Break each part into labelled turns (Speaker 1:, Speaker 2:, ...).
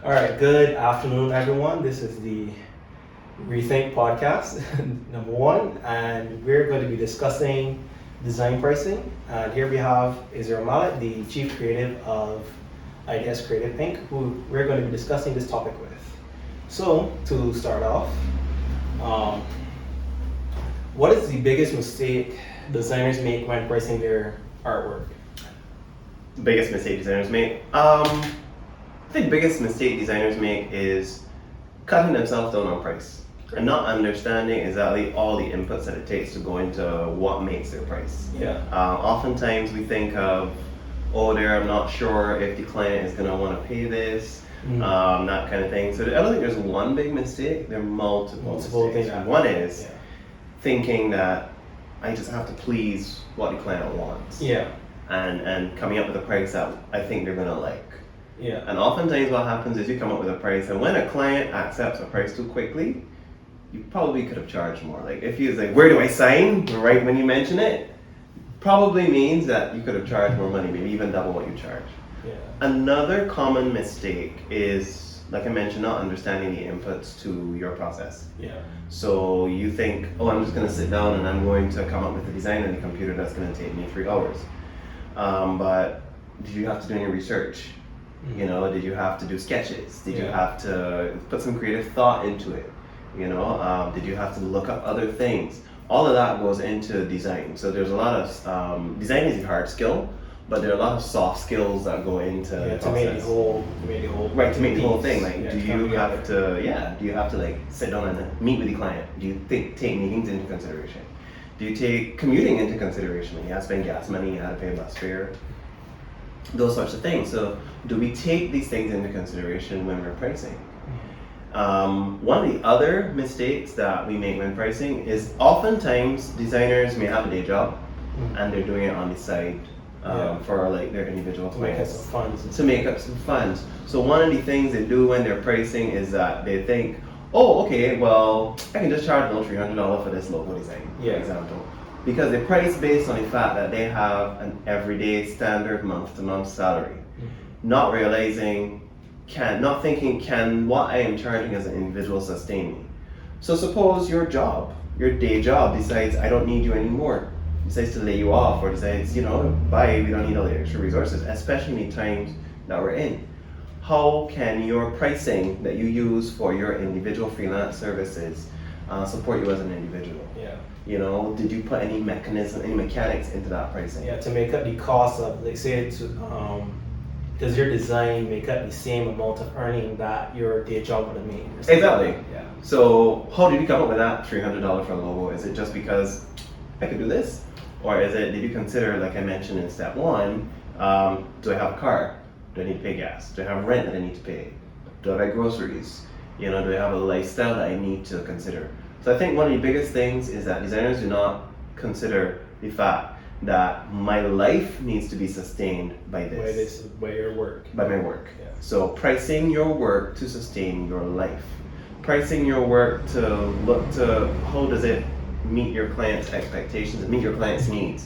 Speaker 1: All right, good afternoon, everyone. This is the Rethink podcast, number one, and we're going to be discussing design pricing. And here we have Israel Mallet, the Chief Creative of Ideas Creative Inc., who we're going to be discussing this topic with. So, to start off, what is the biggest mistake designers make when pricing their artwork?
Speaker 2: Biggest mistake designers make? I think biggest mistake designers make is cutting themselves down on price and not understanding exactly all the inputs that it takes to go into what makes their price.
Speaker 1: Yeah.
Speaker 2: Oftentimes we think of, I'm not sure if the client is going to want to pay this, that kind of thing. So I don't think there's one big mistake. There are multiple mistakes.
Speaker 1: things.
Speaker 2: One is thinking that I just have to please what the client wants.
Speaker 1: Yeah.
Speaker 2: And coming up with a price that I think they're going to like.
Speaker 1: Yeah.
Speaker 2: And oftentimes what happens is you come up with a price, and when a client accepts a price too quickly, you probably could have charged more. Like if you was like, where do I sign? Right when you mention it, probably means that you could have charged more money, maybe even double what you charge.
Speaker 1: Yeah.
Speaker 2: Another common mistake is, like I mentioned, not understanding the inputs to your process.
Speaker 1: Yeah.
Speaker 2: So you think, I'm just going to sit down and I'm going to come up with a design in the computer that's going to take me 3 hours. But did you have to do any research? You know, did you have to do sketches? Did you have to put some creative thought into it? You know, did you have to look up other things? All of that goes into design. So there's a lot of, design is a hard skill, but there are a lot of soft skills that go into the
Speaker 1: to make the whole
Speaker 2: right, to make the whole thing. Like,
Speaker 1: Yeah,
Speaker 2: do you have to like sit down and meet with the client? Do you take meetings into consideration? Do you take commuting into consideration? Like, you have to spend gas money, you have to pay a bus fare, those sorts of things. So do we take these things into consideration when we're pricing? One of the other mistakes that we make when pricing is oftentimes designers may have a day job and they're doing it on the side for like their individual clients to make up some funds. So one of the things they do when they're pricing is that they think, okay, well, I can just charge $300 for this logo design, for example. Because they price based on the fact that they have an everyday standard month-to-month salary. Not realizing, not thinking, can what I am charging as an individual sustain me? So suppose your day job decides I don't need you anymore, decides to lay you off, or decides, bye, we don't need all the extra resources, especially in the times that we're in. How can your pricing that you use for your individual freelance services support you as an individual?
Speaker 1: Yeah.
Speaker 2: Did you put any mechanics into that pricing?
Speaker 1: Yeah, to make up the cost of, like, say, does your design make up the same amount of earning that your day job would have made?
Speaker 2: Exactly.
Speaker 1: Yeah.
Speaker 2: So how did you come up with that $300 for a logo? Is it just because I could do this? Or did you consider, like I mentioned in step one, do I have a car? Do I need to pay gas? Do I have rent that I need to pay? Do I buy groceries? Do I have a lifestyle that I need to consider? So I think one of the biggest things is that designers do not consider the fact that my life needs to be sustained by this.
Speaker 1: By your work.
Speaker 2: By my work.
Speaker 1: Yeah.
Speaker 2: So pricing your work to sustain your life. Pricing your work to look to how does it meet your client's expectations and meet your client's needs.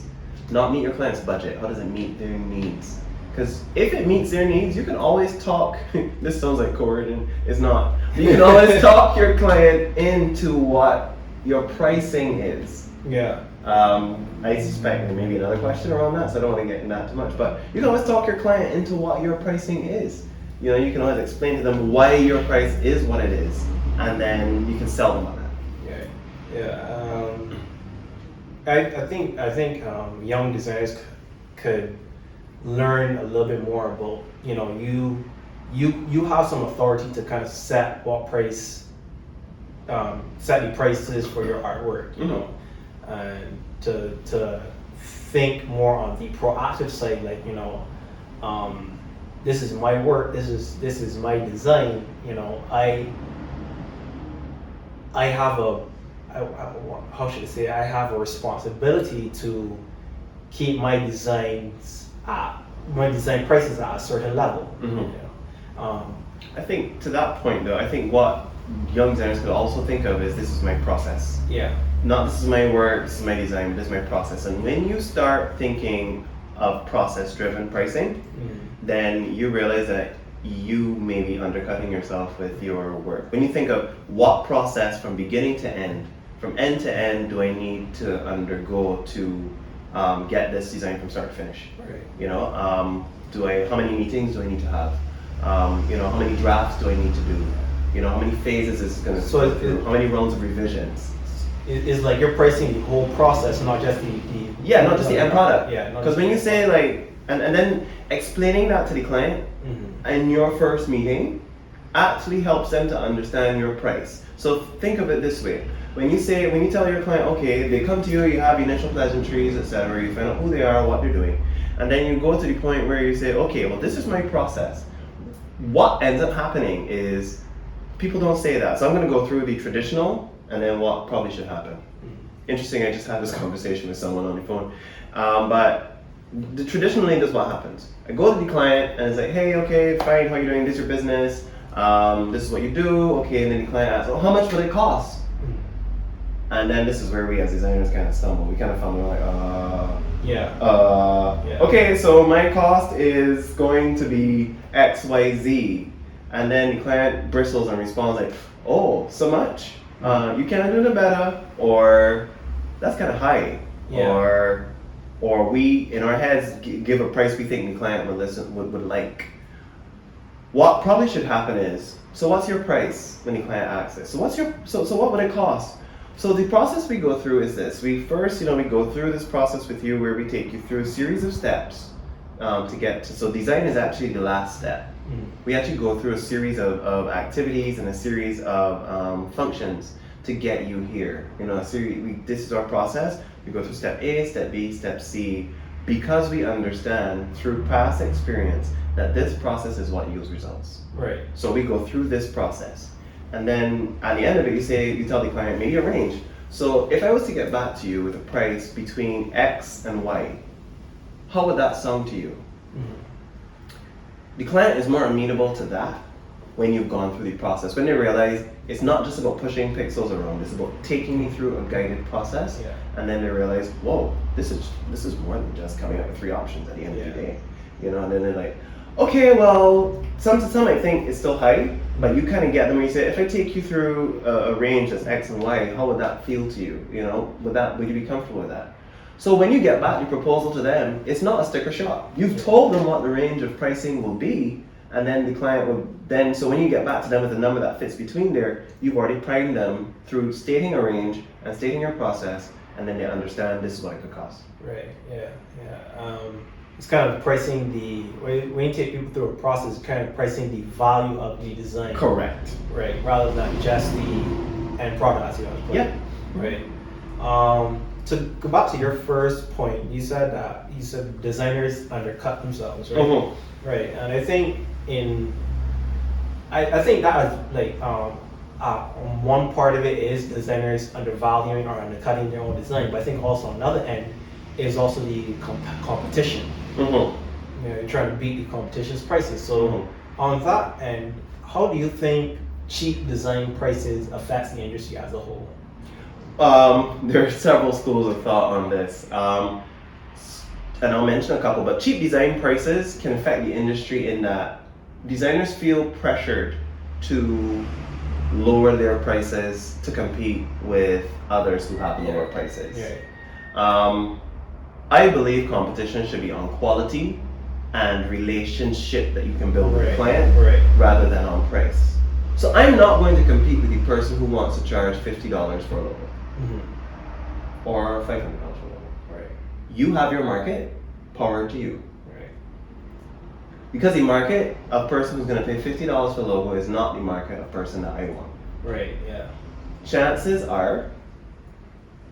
Speaker 2: Not meet your client's budget. How does it meet their needs? Because if it meets their needs, you can always talk. This sounds like coercion. It's not. You can always talk your client into what your pricing is.
Speaker 1: Yeah.
Speaker 2: I suspect there may be another question around that, so I don't want to get into that too much. But you can always talk your client into what your pricing is. You can always explain to them why your price is what it is, and then you can sell them on that.
Speaker 1: Yeah. I think young designers could learn a little bit more about, you have some authority to kind of set what price, set the prices for your artwork, and to think more on the proactive side, like, this is my work, this is my design, I have how should I say, I have a responsibility to keep my design prices at a certain level.
Speaker 2: I think to that point though, I think what young designers could also think of is, this is my process.
Speaker 1: Yeah.
Speaker 2: Not this is my work, this is my design, but this is my process. And when you start thinking of process-driven pricing, then you realize that you may be undercutting yourself with your work. When you think of what process from beginning to end, from end to end, do I need to undergo to get this design from start to finish?
Speaker 1: Right.
Speaker 2: You know, how many meetings do I need to have? You know, how many drafts do I need to do? You know, how many phases is it going to go through? How many rounds of revisions?
Speaker 1: It's like you're pricing the whole process, not just the
Speaker 2: yeah, not just the end product.
Speaker 1: Yeah,
Speaker 2: because when you say like, and then explaining that to the client in your first meeting actually helps them to understand your price. So think of it this way: when you tell your client, okay, they come to you, you have initial pleasantries, etc. You find out who they are, what they're doing, and then you go to the point where you say, okay, well, this is my process. What ends up happening is people don't say that. So I'm going to go through the traditional and then what probably should happen. Interesting, I just had this conversation with someone on the phone. But the traditionally, this is what happens. I go to the client and it's like, hey, okay, fine, how are you doing? This is your business. This is what you do. Okay, and then the client asks, oh, how much will it cost? And then this is where we as designers kind of stumble. We kind of fumble like, okay, so my cost is going to be XYZ. And then the client bristles and responds like, oh, so much? You can't do it better, or that's kind of high, or we in our heads give a price we think the client would like. What probably should happen is, so what's your price when the client asks it? So what would it cost? So the process we go through is this. We first, we go through this process with you where we take you through a series of steps to get to. So design is actually the last step. We actually go through a series of activities and a series of functions to get you here. This is our process. We go through step A, step B, step C, because we understand through past experience that this process is what yields results.
Speaker 1: Right.
Speaker 2: So we go through this process. And then at the end of it, you tell the client, maybe a range. So if I was to get back to you with a price between X and Y, how would that sound to you? The client is more amenable to that when you've gone through the process, when they realize it's not just about pushing pixels around, it's about taking me through a guided process, and then they realize, whoa, this is more than just coming up with 3 options at the end of the day. And then they're like, okay, well, some might think it's still high, but you kind of get them when you say, if I take you through a range that's X and Y, how would that feel to you? Would you be comfortable with that? So when you get back your proposal to them, it's not a sticker shock. You've told them what the range of pricing will be, and then the client will so when you get back to them with a number that fits between there, you've already primed them through stating a range and stating your process, and then they understand this is what it could cost.
Speaker 1: Right, yeah. It's kind of pricing when you take people through a process, it's kind of pricing the value of the design.
Speaker 2: Correct.
Speaker 1: Right, rather than just the end product, as you always put it. Right. To go back to your first point, you said designers undercut themselves, right?
Speaker 2: Mm-hmm.
Speaker 1: Right, and I think I think that is like one part of it is designers undervaluing or undercutting their own design, but I think also on the other end is also the competition. You're trying to beat the competition's prices. So on that end, how do you think cheap design prices affects the industry as a whole?
Speaker 2: There are several schools of thought on this, and I'll mention a couple, but cheap design prices can affect the industry in that designers feel pressured to lower their prices to compete with others who have lower prices. I believe competition should be on quality and relationship that you can build with a client rather than on price. So I'm not going to compete with the person who wants to charge $50 for a logo. Or $500 for a logo.
Speaker 1: Right.
Speaker 2: You have your market, power to you.
Speaker 1: Right.
Speaker 2: Because the market of person who's going to pay $50 for a logo is not the market of person that I want.
Speaker 1: Right, yeah.
Speaker 2: Chances are,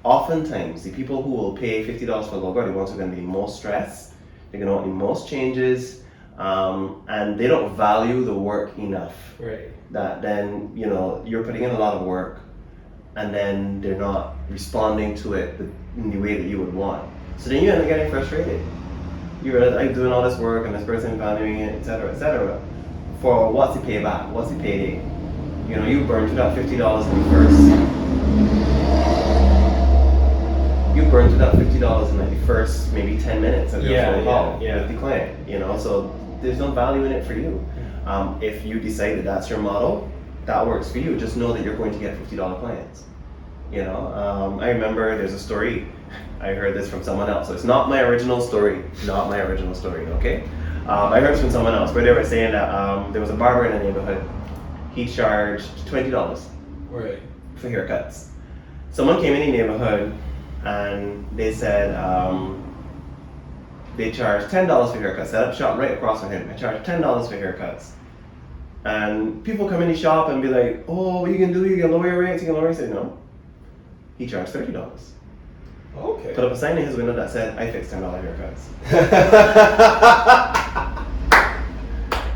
Speaker 2: oftentimes, the people who will pay $50 for a logo are the ones who are going to be most stressed, they're going to want the most changes, and they don't value the work enough.
Speaker 1: Right.
Speaker 2: That then, you're putting in a lot of work, and then they're not responding to it in the way that you would want. So then you end up getting frustrated. You realize, I'm doing all this work and this person valuing it, etc., etc. For what's the payback? What's the payday? You burned through that $50 in the first. You burned through that $50 in like the first maybe 10 minutes of your phone call with the client. So there's no value in it for you. If you decide that that's your model, that works for you. Just know that you're going to get $50 clients. I remember there's a story. I heard this from someone else, so it's not my original story. Not my original story. Okay. I heard this from someone else where they were saying that there was a barber in the neighborhood. He charged $20
Speaker 1: Right.
Speaker 2: for haircuts. Someone came in the neighborhood and they said they charged $10 for haircuts. Set up shop right across from him. I charged $10 for haircuts. And people come in the shop and be like, oh, what you can do? You can lower your rates. You can lower. He said no. He charged $30.
Speaker 1: Okay.
Speaker 2: Put up a sign in his window that said, I fix $10 haircuts.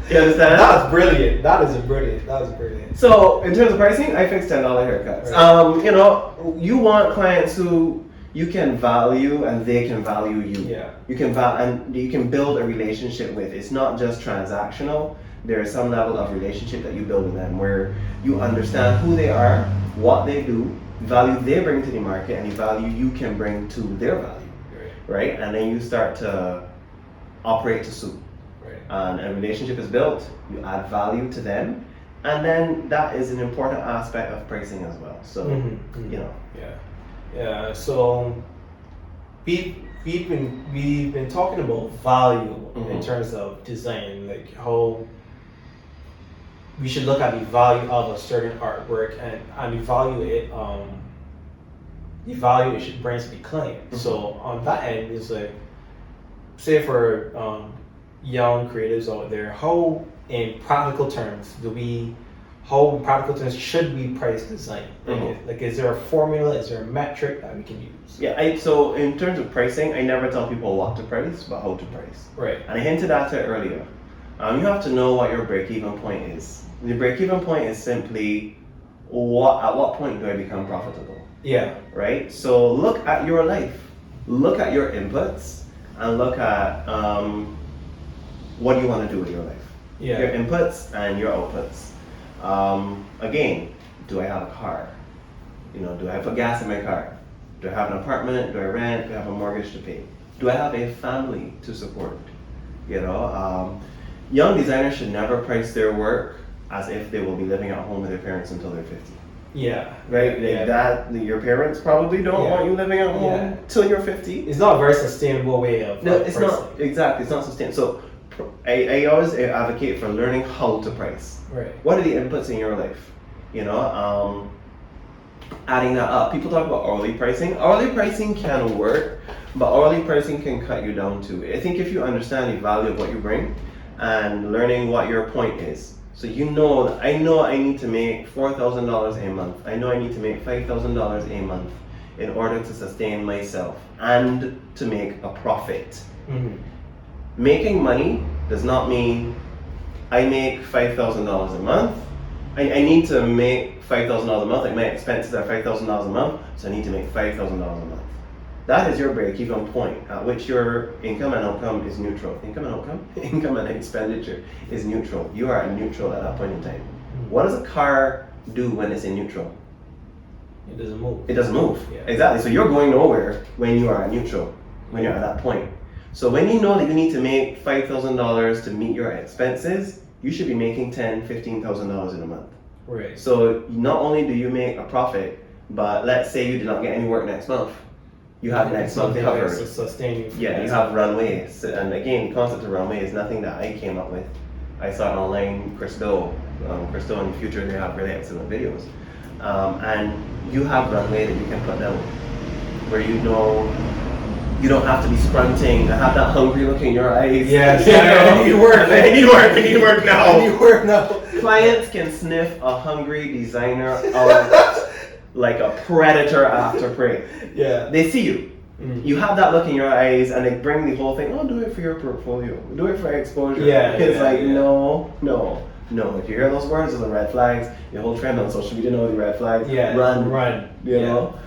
Speaker 2: You understand?
Speaker 1: That's brilliant. That is brilliant.
Speaker 2: So in terms of pricing, I fix $10 haircuts.
Speaker 1: Right.
Speaker 2: You want clients who you can value and they can value you.
Speaker 1: Yeah.
Speaker 2: You can and you can build a relationship with. It's not just transactional. There is some level of relationship that you build with them where you understand who they are, what they do, value they bring to the market, and the value you can bring to their value. Right? And then you start to operate to suit. And a relationship is built, you add value to them, and then that is an important aspect of pricing as well. So,
Speaker 1: Yeah. So we've been talking about value in terms of design, like how we should look at the value of a certain artwork and evaluate the value it should bring to the client. So on that end, it's like, say for young creatives out there, how in practical terms should we price design? Like, is there a formula? Is there a metric that we can use?
Speaker 2: Yeah, so in terms of pricing, I never tell people what to price, but how to price.
Speaker 1: Right.
Speaker 2: And I hinted at it earlier. You have to know what your break-even point is. The break-even point is simply at what point do I become profitable?
Speaker 1: Yeah.
Speaker 2: Right? So look at your life. Look at your inputs and look at what do you want to do with your life?
Speaker 1: Yeah.
Speaker 2: Your inputs and your outputs. Again, do I have a car? Do I have gas in my car? Do I have an apartment? Do I rent? Do I have a mortgage to pay? Do I have a family to support? Young designers should never price their work as if they will be living at home with their parents until they're 50.
Speaker 1: Yeah.
Speaker 2: Right? Your parents probably don't want you living at home till you're 50.
Speaker 1: It's not a very sustainable way of
Speaker 2: it's
Speaker 1: pricing.
Speaker 2: not. Exactly. It's not sustainable. So I always advocate for learning how to price.
Speaker 1: Right.
Speaker 2: What are the inputs in your life? Adding that up. People talk about hourly pricing. Hourly pricing can work, but hourly pricing can cut you down too. I think if you understand the value of what you bring and learning what your point is. So I know I need to make $4,000 a month. I know I need to make $5,000 a month in order to sustain myself and to make a profit. Making money does not mean I make $5,000 a month. I need to make $5,000 a month. Like my expenses are $5,000 a month, so I need to make $5,000 a month. That is your break-even point at which your income and outcome is neutral. Income and expenditure is neutral. You are neutral at that point in time. What does a car do when it's in neutral?
Speaker 1: It doesn't move.
Speaker 2: It doesn't move.
Speaker 1: Yeah.
Speaker 2: Exactly. So you're going nowhere when you are neutral, when you're at that point. So when you know that you need to make $5,000 to meet your expenses, you should be making $10,000, $15,000 in a month.
Speaker 1: Right.
Speaker 2: So not only do you make a profit, but let's say you did not get any work next month. You have next month covered.
Speaker 1: Sustaining.
Speaker 2: Yeah, you have runway. And again, the concept of runway is nothing that I came up with. I saw it online, Christo in the future, they have really excellent videos. And you have runway that you can put down where you don't have to be sprinting and have that hungry look in your eyes.
Speaker 1: Yes, I need work.
Speaker 2: I need work now.
Speaker 1: I need work now.
Speaker 2: Clients can sniff a hungry designer out like a predator after prey.
Speaker 1: Yeah.
Speaker 2: They see you. You have that look in your eyes and they bring the whole thing, do it for your portfolio. Do it for exposure. No. If you hear those words, those are red flags. The whole trend on social media, the red flags.
Speaker 1: Yeah.
Speaker 2: Run. You know?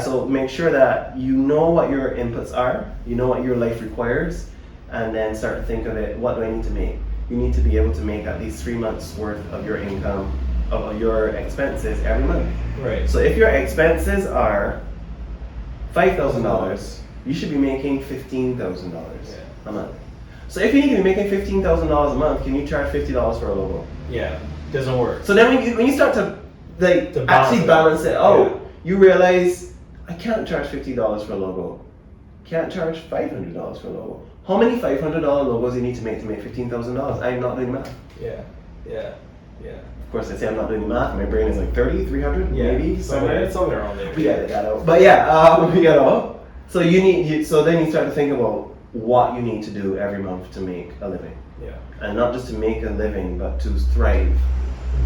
Speaker 2: So make sure that you know what your inputs are, you know what your life requires, and then start to think of it, what do I need to make? You need to be able to make at least 3 months worth of your income, of your expenses every month.
Speaker 1: Right.
Speaker 2: So if your expenses are $5,000, you should be making $15,000 a month. So if you need to be making $15,000 a month, can you charge $50 for a logo?
Speaker 1: Yeah, doesn't work.
Speaker 2: So then when you start to like
Speaker 1: To
Speaker 2: actually balance it out,
Speaker 1: Yeah.
Speaker 2: you realize I can't charge $50 for a logo. Can't charge $500 for a logo. How many $500 logos you need to make $15,000? I'm not doing math.
Speaker 1: Yeah, yeah, yeah.
Speaker 2: Of course, I say I'm not doing math. My brain is like 30, 300,
Speaker 1: Yeah,
Speaker 2: maybe somewhere.
Speaker 1: somewhere around there.
Speaker 2: We edit that out. But yeah, you know. So so then you start to think about what you need to do every month to make a living,
Speaker 1: Yeah.
Speaker 2: and not just to make a living, but to thrive.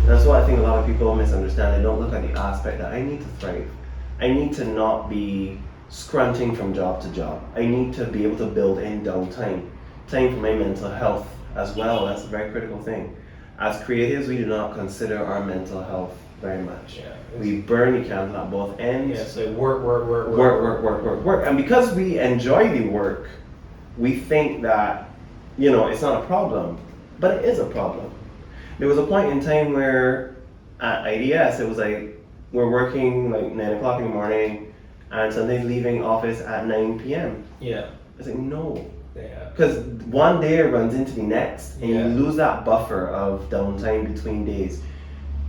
Speaker 2: That's what I think a lot of people misunderstand. They don't look at the aspect that I need to thrive. I need to not be scrunching from job to job. I need to be able to build in downtime, time for my mental health as well. That's a very critical thing. As creatives, we do not consider our mental health very much.
Speaker 1: Yeah.
Speaker 2: We burn the candle at both ends.
Speaker 1: Yeah, so work.
Speaker 2: And because we enjoy the work, we think that, it's not a problem, but it is a problem. There was a point in time where at IDS, it was like, we're working like 9 o'clock in the morning and somebody's leaving office at 9 p.m.
Speaker 1: Yeah.
Speaker 2: I was like, no.
Speaker 1: Yeah.
Speaker 2: Because one day runs into the next and
Speaker 1: Yeah.
Speaker 2: you lose that buffer of downtime between days.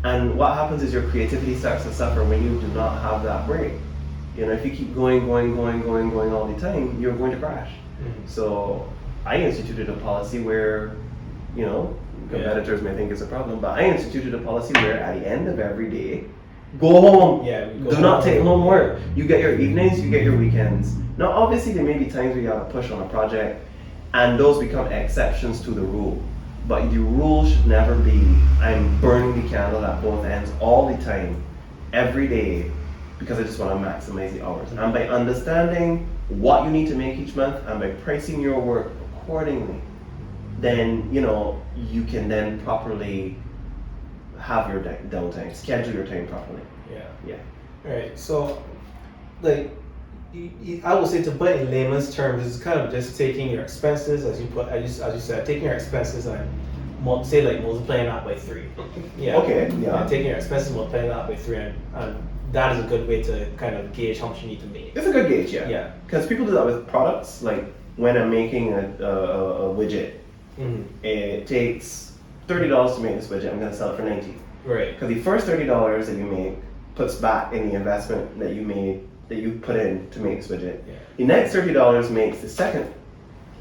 Speaker 2: And what happens is your creativity starts to suffer when you do not have that break. If you keep going all the time, you're going to crash.
Speaker 1: Mhm.
Speaker 2: So I instituted a policy where, competitors may think it's a problem, but I instituted a policy where at the end of every day, go home.
Speaker 1: Yeah.
Speaker 2: Do not take home work. You get your evenings, you get your weekends. Now, obviously, there may be times where you have a push on a project, and those become exceptions to the rule. But the rule should never be, I'm burning the candle at both ends all the time, every day, because I just want to maximize the hours. And by understanding what you need to make each month, and by pricing your work accordingly, then, you can then properly have your downtime, schedule your time properly.
Speaker 1: Yeah.
Speaker 2: Yeah.
Speaker 1: Right. So, like, I would say to put it in layman's terms, it's kind of just taking your expenses, as you said, taking your expenses and multiplying that by 3. Yeah.
Speaker 2: Okay. Yeah.
Speaker 1: Taking your expenses, multiplying that by 3, and that is a good way to kind of gauge how much you need to make.
Speaker 2: It's a good gauge, yeah.
Speaker 1: Yeah.
Speaker 2: Because people do that with products. Like when I'm making a widget,
Speaker 1: Mm-hmm.
Speaker 2: it takes $30 to make this widget. I'm going to sell it for $90.
Speaker 1: Right.
Speaker 2: Because the first $30 that you make puts back in the investment that you put in to make this widget.
Speaker 1: Yeah.
Speaker 2: The next $30 makes the second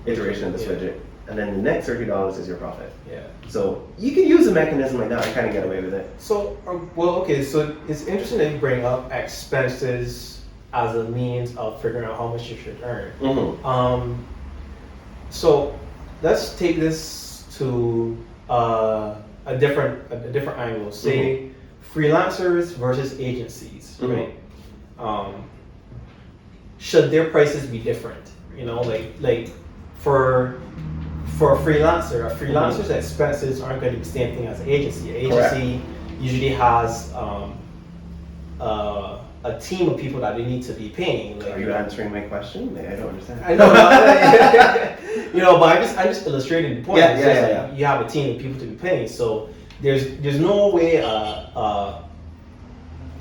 Speaker 2: iteration of this
Speaker 1: Yeah.
Speaker 2: widget, and then the next $30 is your profit.
Speaker 1: Yeah.
Speaker 2: So you can use a mechanism like that and kind of get away with it.
Speaker 1: So, okay, so it's interesting that you bring up expenses as a means of figuring out how much you should earn.
Speaker 2: Mm-hmm.
Speaker 1: So let's take this to a different angle. Say freelancers versus agencies, right? Should their prices be different? Like for a freelancer's expenses aren't going to be the same thing as an agency. An agency usually has a team of people that they need to be paying. Like,
Speaker 2: Are you answering my question? I don't understand.
Speaker 1: I know, but I'm just illustrating the point.
Speaker 2: Yeah.
Speaker 1: You have a team of people to be paying, so there's no way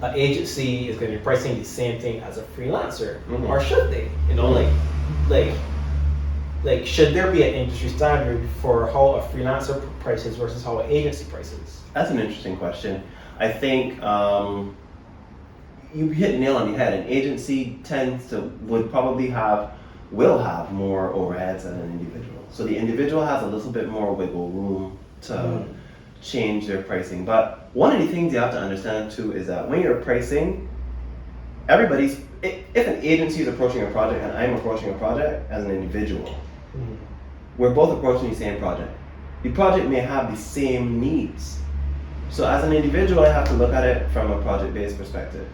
Speaker 1: an agency is going to be pricing the same thing as a freelancer, or should they? Like should there be an industry standard for how a freelancer prices versus how an agency prices?
Speaker 2: That's an interesting question. I think you hit the nail on the head. An agency will have more overheads than an individual. So the individual has a little bit more wiggle room to change their pricing. But one of the things you have to understand too is that when you're pricing, if an agency is approaching a project and I'm approaching a project as an individual, we're both approaching the same project. The project may have the same needs. So as an individual, I have to look at it from a project-based perspective.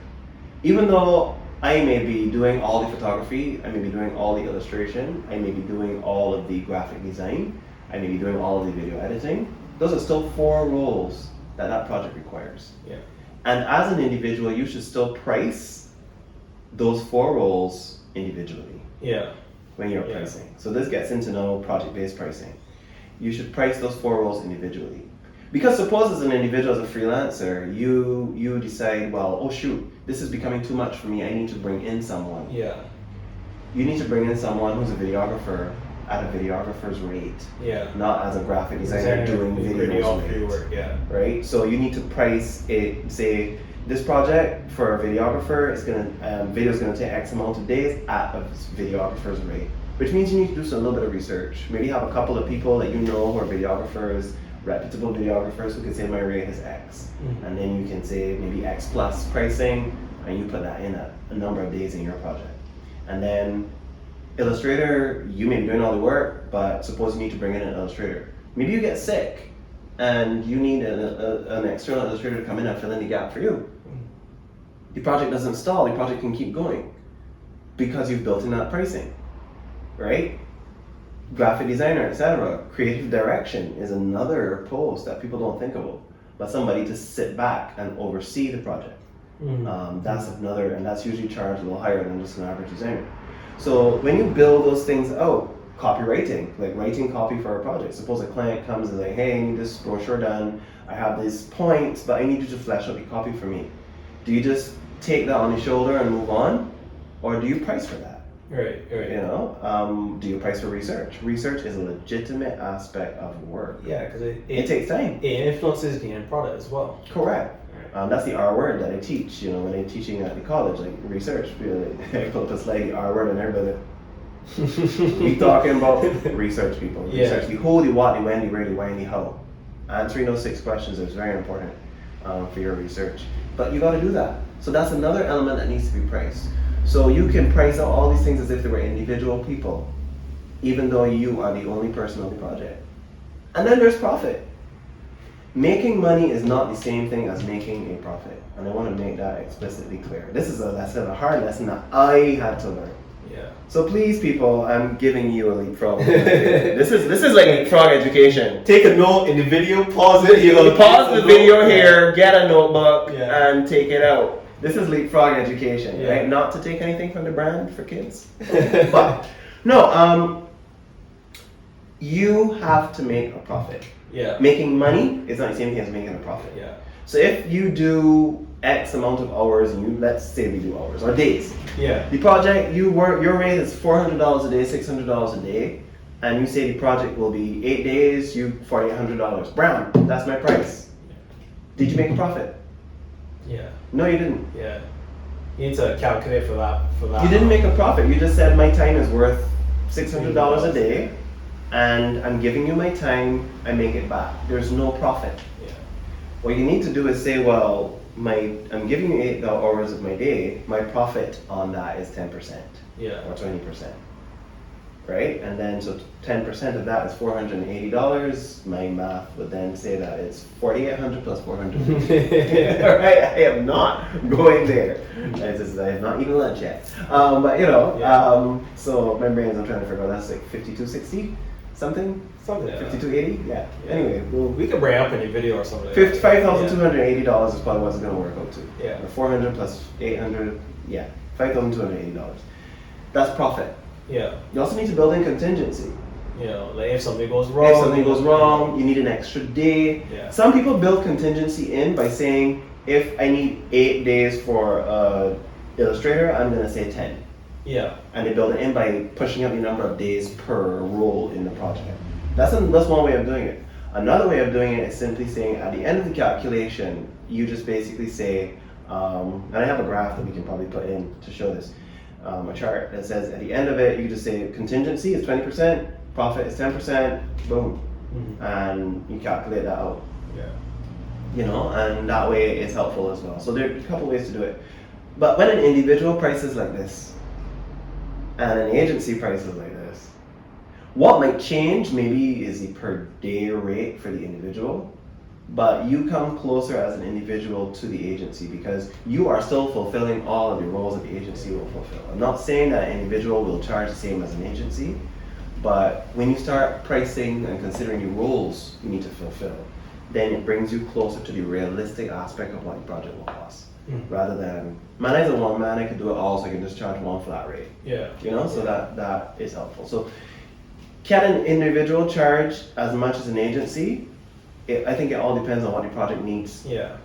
Speaker 2: Even though I may be doing all the photography, I may be doing all the illustration, I may be doing all of the graphic design, I may be doing all of the video editing, those are still 4 roles that project requires.
Speaker 1: Yeah.
Speaker 2: And as an individual, you should still price those 4 roles individually.
Speaker 1: Yeah.
Speaker 2: When you're pricing. So this gets into now project-based pricing. You should price those 4 roles individually. Because suppose as an individual, as a freelancer, you decide, well, oh shoot, this is becoming too much for me, I need to bring in someone.
Speaker 1: Yeah.
Speaker 2: You need to bring in someone who's a videographer at a videographer's rate,
Speaker 1: Yeah.
Speaker 2: not as a graphic designer doing
Speaker 1: video
Speaker 2: videos
Speaker 1: work. Yeah.
Speaker 2: right? So you need to price it. Say this project for a videographer is gonna video is gonna take X amount of days at a videographer's rate, which means you need to do a little bit of research. Maybe have a couple of people that you know who are videographers, reputable videographers, who can say my rate is X, and then you can say maybe X plus pricing, and you put that in a number of days in your project, and then Illustrator, you may be doing all the work, but suppose you need to bring in an illustrator. Maybe you get sick and you need an external illustrator to come in and fill in the gap for you. The project doesn't stall, the project can keep going because you've built in that pricing, right? Graphic designer, etc. Creative direction is another post that people don't think about, but somebody to sit back and oversee the project. That's another, and that's usually charged a little higher than just an average designer. So when you build those things out, copywriting, like writing copy for a project. Suppose a client comes and like, hey, I need this brochure done. I have these points, but I need you to flesh out the copy for me. Do you just take that on your shoulder and move on, or do you price for that?
Speaker 1: Right.
Speaker 2: You know, do you price for research? Research is a legitimate aspect of work.
Speaker 1: Yeah, because
Speaker 2: It takes time.
Speaker 1: It influences the end product as well.
Speaker 2: Correct. That's the R word that I teach, you know, when I'm teaching at the college, like research. I put up a slide, the R word, and everybody we talking about research, people. Research the who, the what, the when, the where, the why, and the how. Answering those 6 questions is very important for your research. But you got to do that. So that's another element that needs to be priced. So you can price out all these things as if they were individual people, even though you are the only person on the project. And then there's profit. Making money is not the same thing as making a profit. And I want to make that explicitly clear. This is a lesson, a hard lesson that I had to learn.
Speaker 1: Yeah.
Speaker 2: So please, people, I'm giving you a leapfrog. This is like leapfrog education.
Speaker 1: Take a note in the video, pause it.
Speaker 2: Pause the video here, get a notebook, and take it out. This is leapfrog education, right? Not to take anything from the brand for kids. But, no, you have to make a profit.
Speaker 1: Yeah.
Speaker 2: Making money is not the same thing as making a profit.
Speaker 1: Yeah.
Speaker 2: So if you do X amount of hours, and let's say we do hours or days.
Speaker 1: Yeah.
Speaker 2: The project your rate is $400 a day, $600 a day, and you say the project will be 8 days, you $4,800. Brown, that's my price. Did you make a profit?
Speaker 1: Yeah.
Speaker 2: No, you didn't.
Speaker 1: Yeah. You need to calculate for that.
Speaker 2: You didn't make a profit. You just said my time is worth $600 a day, and I'm giving you my time. I make it back. There's no profit.
Speaker 1: Yeah.
Speaker 2: What you need to do is say, well, I'm giving you 8 hours of my day. My profit on that is 10%.
Speaker 1: Yeah.
Speaker 2: Or 20%. Right? And then so 10% of that is $480. My math would then say that it's $4,800 plus $400. Right? I am not going there. I have not eaten lunch yet. But you know, so my brain's, I'm trying to figure out, that's like 5260 something?
Speaker 1: Something like that.
Speaker 2: 5280? Yeah. Anyway,
Speaker 1: we could bring up any video or something.
Speaker 2: $5,280 is probably what it's going to work out to.
Speaker 1: Yeah.
Speaker 2: Or 400 plus 800, yeah, $5,280. That's profit.
Speaker 1: Yeah.
Speaker 2: You also need to build in contingency.
Speaker 1: You know, like if something goes wrong.
Speaker 2: If something goes wrong, you need an extra day.
Speaker 1: Yeah.
Speaker 2: Some people build contingency in by saying, if I need 8 days for Illustrator, I'm going to say 10.
Speaker 1: Yeah.
Speaker 2: And they build it in by pushing up the number of days per role in the project. That's one way of doing it. Another way of doing it is simply saying, at the end of the calculation, you just basically say, and I have a graph that we can probably put in to show this, a chart that says at the end of it, you just say contingency is 20%, profit is 10%, boom, and you calculate that out.
Speaker 1: Yeah.
Speaker 2: You know, and that way it's helpful as well. So there are a couple ways to do it. But when an individual prices like this, and an agency prices like this, what might change maybe is the per day rate for the individual, but you come closer as an individual to the agency because you are still fulfilling all of the roles that the agency will fulfill. I'm not saying that an individual will charge the same as an agency, but when you start pricing and considering the roles you need to fulfill, then it brings you closer to the realistic aspect of what the project will cost. Rather than, man, as a one man, I could do it all, so I can just charge one flat rate.
Speaker 1: Yeah.
Speaker 2: You know, so that is helpful. So can an individual charge as much as an agency? I think it all depends on what the project needs.
Speaker 1: Yeah.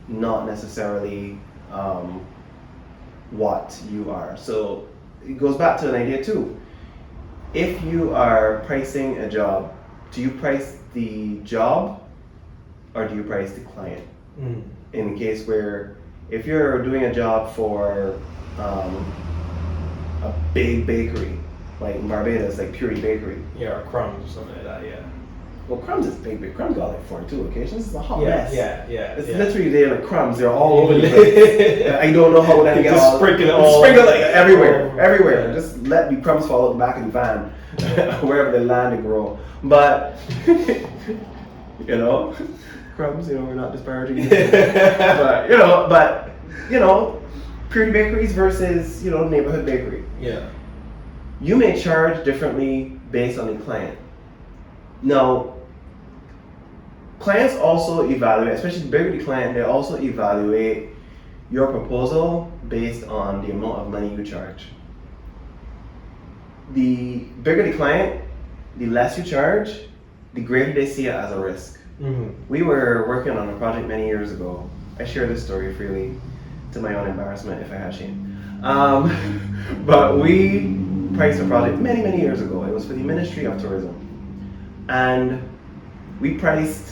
Speaker 2: Not necessarily what you are. So it goes back to an idea too. if you are pricing a job, do you price the job or do you price the client?
Speaker 1: Mm.
Speaker 2: In the case where if you're doing a job for a big bakery, like in Barbados, like Purity Bakery.
Speaker 1: Yeah, or crumbs or something like that. Yeah.
Speaker 2: Well, Crumbs is big, but Crumbs got like 42 locations. It's a hot
Speaker 1: Yeah,
Speaker 2: mess.
Speaker 1: yeah.
Speaker 2: It's literally there like crumbs. They're all over the place. I don't know how that
Speaker 1: Just sprinkle
Speaker 2: like everywhere.
Speaker 1: Yeah.
Speaker 2: Just let the crumbs fall out the back of the van, wherever they land and grow. But you know, crumbs. You know, we're not disparaging. but Purity bakeries versus neighborhood bakery.
Speaker 1: Yeah.
Speaker 2: You may charge differently based on the client. Now, clients also evaluate, especially the bigger the client, they also evaluate your proposal based on the amount of money you charge. The bigger the client, the less you charge, the greater they see it as a risk.
Speaker 1: Mm-hmm.
Speaker 2: We were working on a project many years ago. I share this story freely to my own embarrassment if I have shame. But we priced a project many, many years ago. It was for the Ministry of Tourism. And we charged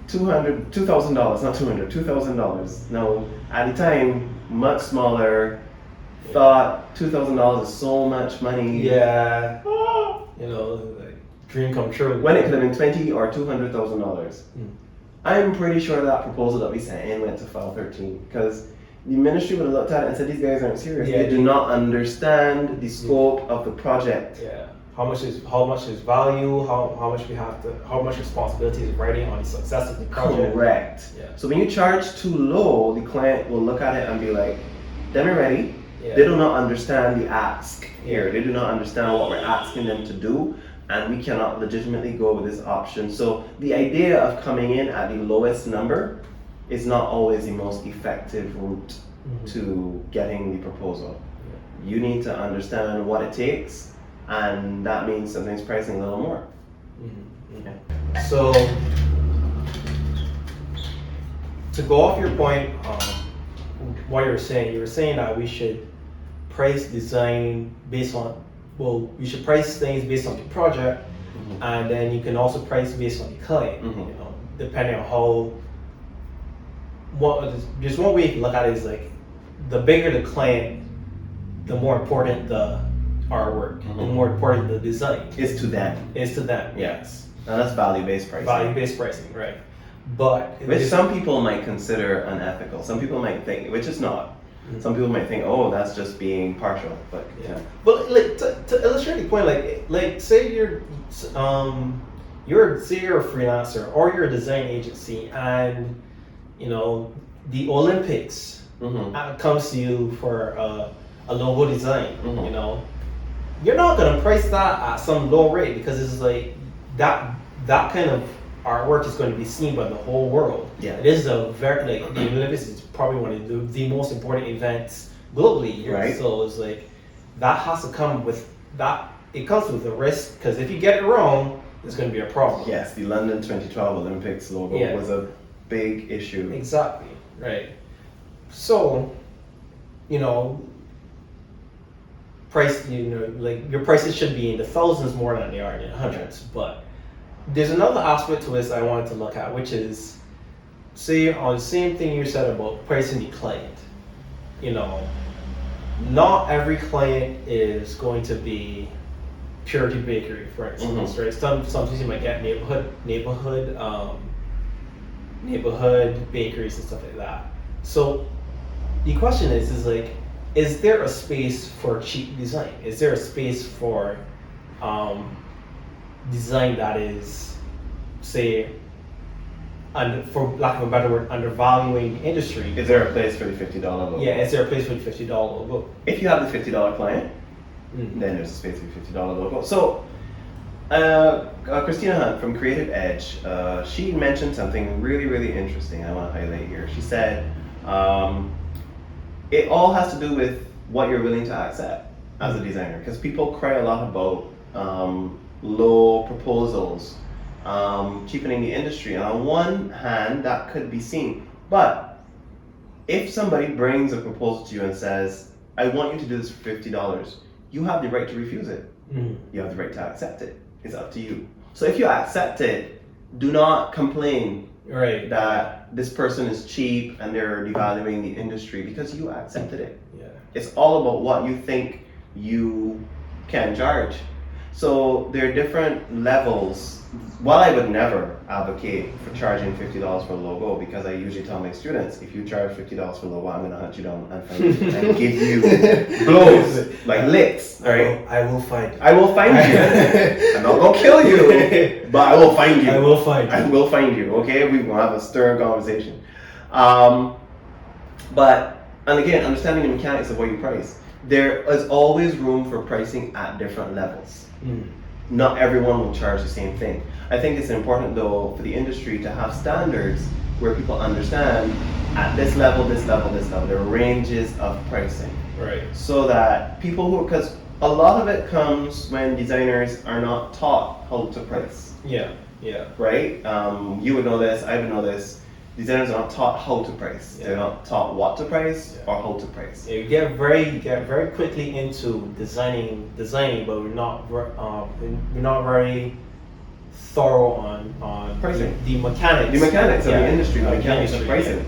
Speaker 2: $2,000. Now, at the time, much smaller, thought $2,000 is so much money.
Speaker 1: Yeah. Like dream come true.
Speaker 2: When it could have been $20,000 or $200,000.
Speaker 1: Mm.
Speaker 2: I'm pretty sure that proposal that we sent in went to file 13 because the ministry would have looked at it and said these guys aren't serious.
Speaker 1: Yeah,
Speaker 2: they do not understand the scope of the project.
Speaker 1: Yeah. How much is value? How much responsibility is riding on the success of the project?
Speaker 2: Correct.
Speaker 1: Yeah.
Speaker 2: So when you charge too low, the client will look at it and be like, "Them are ready."
Speaker 1: Yeah.
Speaker 2: They do not understand the ask here.
Speaker 1: Yeah.
Speaker 2: They do not understand what we're asking them to do, and we cannot legitimately go with this option. So the idea of coming in at the lowest number is not always the most effective route to getting the proposal.
Speaker 1: Yeah.
Speaker 2: You need to understand what it takes, and that means sometimes pricing a little more.
Speaker 1: Mm-hmm. Okay. So to go off your point, what you were saying that we should price design based on, we should price things based on the project, and then you can also price based on the client. Depending on there's one way you can look at it is like, the bigger the client, the more important the artwork, the more important the design.
Speaker 2: It's to them.
Speaker 1: It's to them, yes.
Speaker 2: And that's value-based pricing.
Speaker 1: Value-based pricing, right. But
Speaker 2: which some people might consider unethical. Some people might think, which is not. Some people might think, oh, that's just being partial. But
Speaker 1: yeah. But like to illustrate the point, like say you're a freelancer or you're a design agency, and the Olympics comes to you for a logo design. You're not gonna price that at some low rate because it's like that kind of artwork is going to be seen by the whole world.
Speaker 2: Yeah.
Speaker 1: It is the Olympics is probably one of the most important events globally.
Speaker 2: Right.
Speaker 1: So it's like that has to come with that. It comes with a risk because if you get it wrong, it's going to be a problem.
Speaker 2: Yes, the London 2012 Olympics logo was a big issue.
Speaker 1: Exactly. Right. So, price. Like your prices should be in the thousands more than they are in the hundreds, but. There's another aspect to this I wanted to look at, which is, say, on the same thing you said about pricing the client. Not every client is going to be Purity Bakery, for instance, right? Sometimes you might get neighborhood bakeries and stuff like that. So the question is like, is there a space for cheap design? Is there a space for design that is, say, for lack of a better word, undervaluing the industry?
Speaker 2: Is there a place for the $50 logo?
Speaker 1: Yeah, is there a place for the $50 logo?
Speaker 2: If you have the $50 client, then there's a space for the $50 logo. So, Christina Hunt from Creative Edge, she mentioned something really, really interesting I want to highlight here. She said, it all has to do with what you're willing to accept as a designer, because people cry a lot about low proposals, cheapening the industry. And on one hand, that could be seen. But if somebody brings a proposal to you and says, I want you to do this for $50, you have the right to refuse it.
Speaker 1: Mm.
Speaker 2: You have the right to accept it. It's up to you. So if you accept it, do not complain
Speaker 1: Right.
Speaker 2: that this person is cheap and they're devaluing the industry because you accepted it.
Speaker 1: Yeah.
Speaker 2: It's all about what you think you can charge. So there are different levels. While I would never advocate for charging $50 for a logo, because I usually tell my students, if you charge $50 for a logo, I'm going to hunt you down and find you and give you blows, like licks. All right?
Speaker 1: I will find you.
Speaker 2: I will find you. I'm not going to kill you, but I will find you.
Speaker 1: I will find you.
Speaker 2: I will find you, okay? We're going to have a stern conversation. And again, understanding the mechanics of what you price. There is always room for pricing at different levels.
Speaker 1: Mm.
Speaker 2: Not everyone will charge the same thing. I think it's important though for the industry to have standards where people understand at this level, there are ranges of pricing.
Speaker 1: Right.
Speaker 2: So that people because a lot of it comes when designers are not taught how to price.
Speaker 1: Yeah. Yeah.
Speaker 2: Right? You would know this, I would know this. Designers are not taught how to price.
Speaker 1: Yeah.
Speaker 2: They're not taught what to price
Speaker 1: Yeah.
Speaker 2: or how to price.
Speaker 1: Yeah, you get very quickly into designing, but we're not very thorough on
Speaker 2: Pricing.
Speaker 1: the mechanics.
Speaker 2: The mechanics of
Speaker 1: Yeah.
Speaker 2: the industry, the
Speaker 1: Of
Speaker 2: mechanics of
Speaker 1: industry,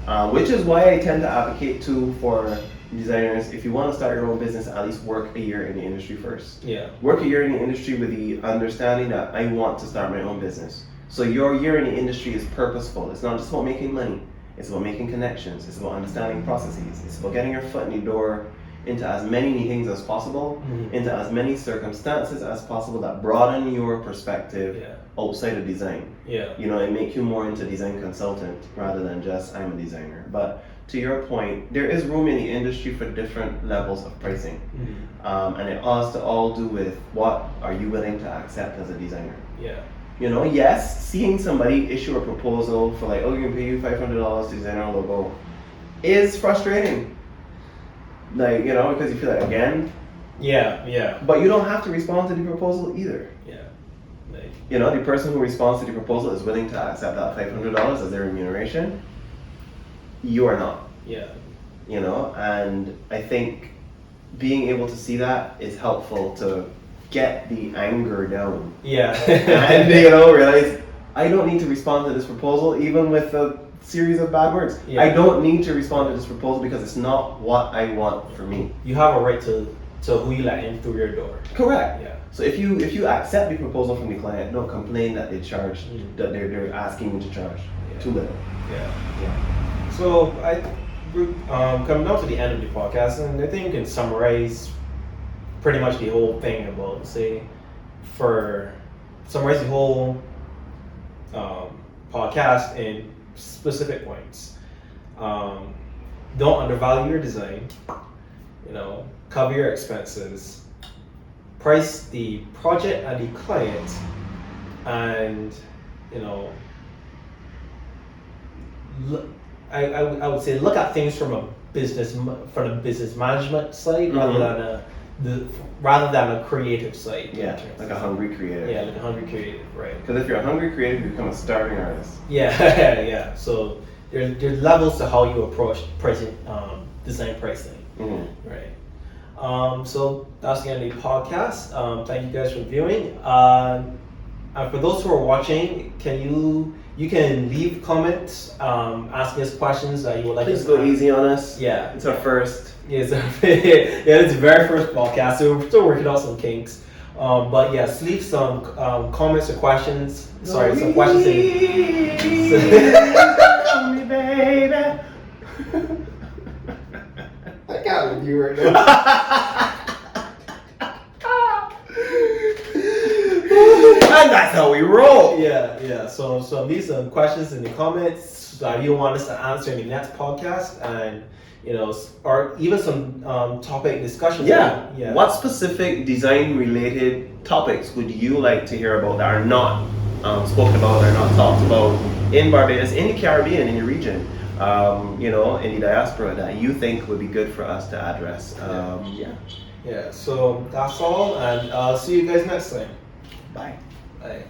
Speaker 2: pricing. Which is why I tend to advocate too for designers, if you want to start your own business, at least work a year in the industry first.
Speaker 1: Yeah.
Speaker 2: Work a year in the industry with the understanding that I want to start my own business. So your year in the industry is purposeful. It's not just about making money. It's about making connections. It's about understanding processes. It's about getting your foot in the door into as many meetings as possible,
Speaker 1: Mhm.
Speaker 2: into as many circumstances as possible that broaden your perspective
Speaker 1: Yeah.
Speaker 2: outside of design.
Speaker 1: Yeah.
Speaker 2: You know, and make you more into design consultant rather than just I'm a designer. But to your point, there is room in the industry for different levels of pricing.
Speaker 1: Mhm.
Speaker 2: And it has to all do with what are you willing to accept as a designer.
Speaker 1: Yeah.
Speaker 2: You know, yes, seeing somebody issue a proposal for like, oh, we're gonna pay you $500 to design our logo is frustrating. Like, you know, because you feel like, again,
Speaker 1: Yeah. Yeah.
Speaker 2: but you don't have to respond to the proposal either.
Speaker 1: Yeah. Like,
Speaker 2: You know, the person who responds to the proposal is willing to accept that $500 as their remuneration. You are not,
Speaker 1: yeah.
Speaker 2: you know, and I think being able to see that is helpful to get the anger down.
Speaker 1: Yeah.
Speaker 2: And, you know, realize I don't need to respond to this proposal, even with a series of bad words.
Speaker 1: Yeah.
Speaker 2: I don't need to respond to this proposal because it's not what I want for me.
Speaker 1: You have a right to who you let in through your door.
Speaker 2: Correct.
Speaker 1: Yeah.
Speaker 2: So if you accept the proposal from the client, don't complain that they charge
Speaker 1: Mm.
Speaker 2: that they're asking you to charge
Speaker 1: Yeah.
Speaker 2: too little.
Speaker 1: Yeah. So we're coming down to the end of the podcast, and I think you can summarize pretty much the whole thing about summarize the whole podcast in specific points. Don't undervalue your design. You know, cover your expenses. Price the project and the client, and you know. I would say look at things from a business management side rather than a creative side.
Speaker 2: Yeah, like a hungry creative.
Speaker 1: Yeah, like a hungry creative, right?
Speaker 2: Because if you're a hungry creative, you become a starving artist.
Speaker 1: Yeah, yeah. So there's levels to how you approach pricing, design pricing,
Speaker 2: Mm-hmm.
Speaker 1: right? So that's the end of the podcast. Thank you guys for viewing. And for those who are watching, you can leave comments, asking us questions that you would like
Speaker 2: Please
Speaker 1: us
Speaker 2: go
Speaker 1: to
Speaker 2: easy on us.
Speaker 1: Yeah.
Speaker 2: It's our first.
Speaker 1: Yeah, it's the very first podcast, so we're still working out some kinks. But yes, leave some comments or questions. Sorry, some questions.
Speaker 2: Me, baby.
Speaker 1: I got with you right now.
Speaker 2: And that's how we roll.
Speaker 1: Yeah. So leave some questions in the comments that you want us to answer in the next podcast, and or even some topic discussions.
Speaker 2: Yeah. What specific design related topics would you like to hear about that are not spoken about, or not talked about in Barbados, in the Caribbean, in the region, in the diaspora, that you think would be good for us to address?
Speaker 1: Yeah. So that's all, and I'll see you guys next time.
Speaker 2: Bye.
Speaker 1: Bye.